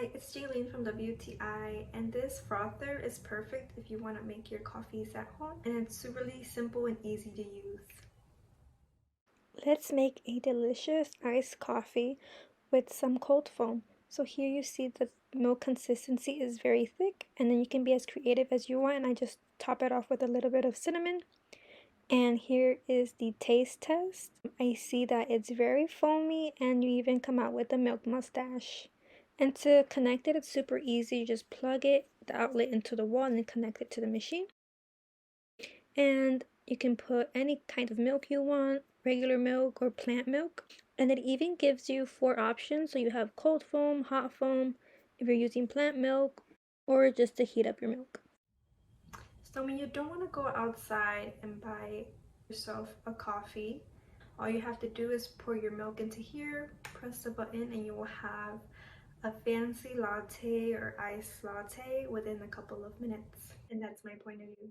Hi, it's Jaylene from WTI, and this frother is perfect if you want to make your coffees at home, and it's really simple and easy to use. Let's make a delicious iced coffee with some cold foam. So here you see the milk consistency is very thick, and then you can be as creative as you want, and I just top it off with a little bit of cinnamon. And here is the taste test. I see that it's very foamy, and you even come out with a milk mustache. And to connect it, it's super easy. You just plug it, the outlet, into the wall and then connect it to the machine. And you can put any kind of milk you want, regular milk or plant milk. And it even gives you 4 options. So you have cold foam, hot foam, if you're using plant milk, or just to heat up your milk. So when you don't want to go outside and buy yourself a coffee, all you have to do is pour your milk into here, press the button, and you will have a fancy latte or iced latte within a couple of minutes. And that's my point of view.